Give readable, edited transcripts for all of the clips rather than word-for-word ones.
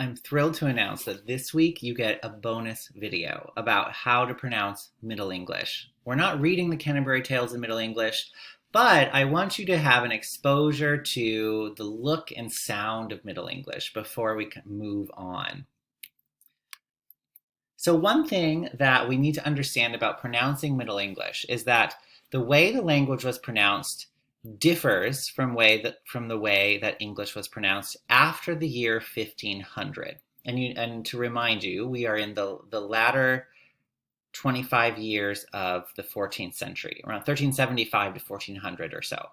I'm thrilled to announce that this week you get a bonus video about how to pronounce Middle English. We're not reading the Canterbury Tales in Middle English, but I want you to have an exposure to the look and sound of Middle English before we can move on. So one thing that we need to understand about pronouncing Middle English is that the way the language was pronounced differs from the way that English was pronounced after the year 1500. And to remind you, we are in the latter 25 years of the 14th century, around 1375 to 1400 or so.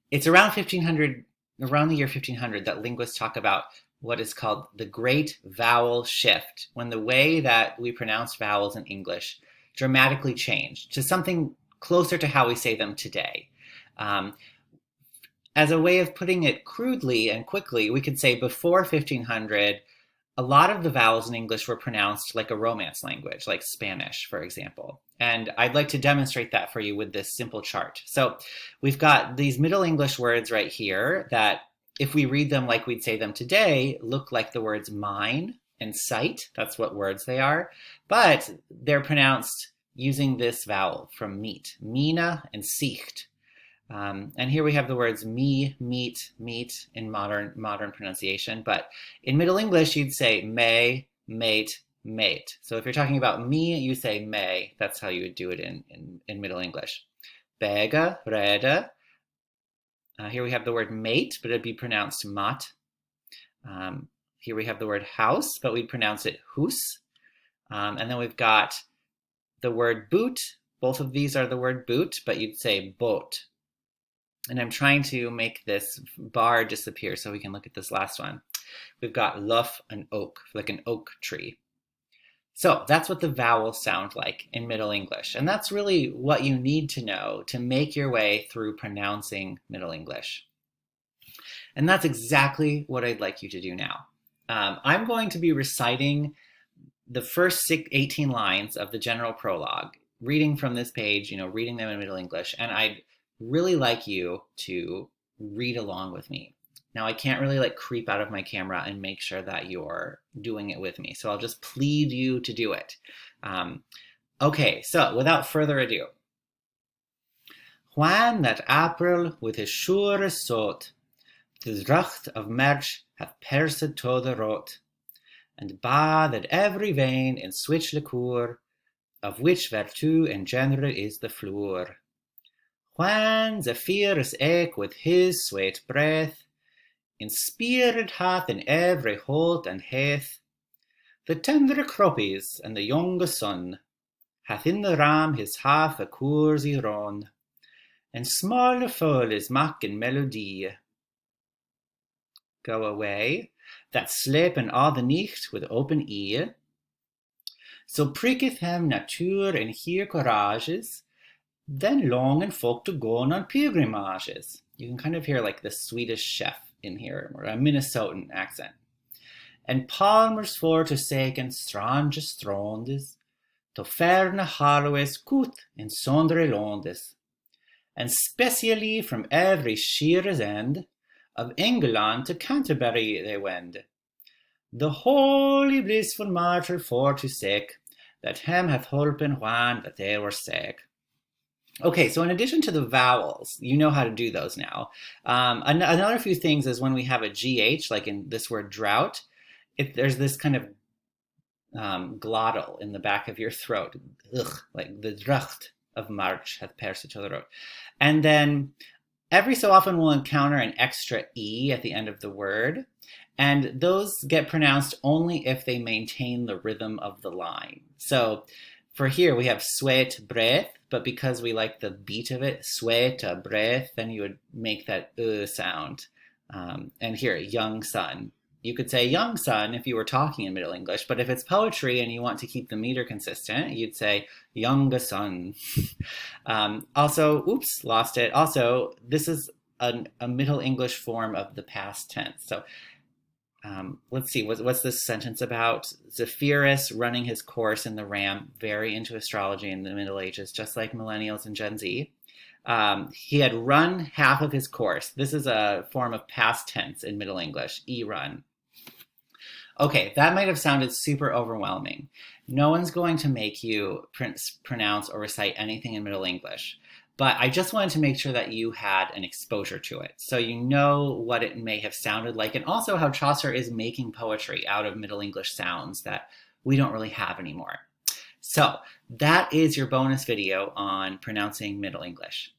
It's around around the year 1500 that linguists talk about what is called the Great Vowel Shift, when the way that we pronounce vowels in English dramatically changed to something closer to how we say them today. As a way of putting it crudely and quickly, we could say before 1500, a lot of the vowels in English were pronounced like a Romance language, like Spanish, for example. And I'd like to demonstrate that for you with this simple chart. So we've got these Middle English words right here that, if we read them like we'd say them today, look like the words mine and sight. That's what words they are. But they're pronounced using this vowel from meat, mina and sicht. And here we have the words me, meat, meat in modern pronunciation. But in Middle English, you'd say may, mate, mate. So if you're talking about me, you say may. That's how you would do it in Middle English. Bega, reda. Here we have the word mate, but it'd be pronounced mat. Here we have the word house, but we'd pronounce it hus. And then we've got the word boot. Both of these are the word boot, but you'd say boat. And I'm trying to make this bar disappear so we can look at this last one. We've got luff and oak, like an oak tree. So that's what the vowels sound like in Middle English. And that's really what you need to know to make your way through pronouncing Middle English. And that's exactly what I'd like you to do now. I'm going to be reciting the first 18 lines of the general prologue, reading from this page, reading them in Middle English. And I'd really like you to read along with me. Now, I can't really creep out of my camera and make sure that you're doing it with me. So I'll just plead you to do it. Okay, so without further ado. When that April with his sure sot, the drucht of March hath pierced to the rot, and ba that every vein in switch liqueur, of which vertu in general is the floor. When Zephyrus eke with his sweet breath, inspired hath in every holt and heath, the tender croppies and the younge sun, hath in the ram his half a coorsy ron, and smalle foles mak in melodie. Go away, that slepen all the nicht with open ear. So pricketh hem natuur and hier courages, then long and folk to go on pilgrimages. You can kind of hear the Swedish chef in here, or a Minnesotan accent. And palmers for to seken strange strondes, to ferne Harloes kut in sondre londes, and specially from every sheer's end, of England to Canterbury they wend. The holy blissful martyr for to sake, that hem hath holpen when that they were sick. Okay, so in addition to the vowels, you know how to do those now. Another few things is when we have a GH, like in this word drought, there's this kind of glottal in the back of your throat. Ugh, like the drucht of March hath pierced to the road. And then every so often we'll encounter an extra E at the end of the word. And those get pronounced only if they maintain the rhythm of the line. So for here, we have sweet breath, but because we like the beat of it, sweet breath, then you would make that sound. And here, young son. You could say young son if you were talking in Middle English, but if it's poetry and you want to keep the meter consistent, you'd say younge son. Also, oops, lost it. Also, this is a Middle English form of the past tense. So let's see, what's this sentence about? Zephyrus running his course in the ram, very into astrology in the Middle Ages, just like millennials and Gen Z. He had run half of his course. This is a form of past tense in Middle English, e-run. Okay, that might have sounded super overwhelming. No one's going to make you pronounce or recite anything in Middle English, but I just wanted to make sure that you had an exposure to it, so you know what it may have sounded like, and also how Chaucer is making poetry out of Middle English sounds that we don't really have anymore. So that is your bonus video on pronouncing Middle English.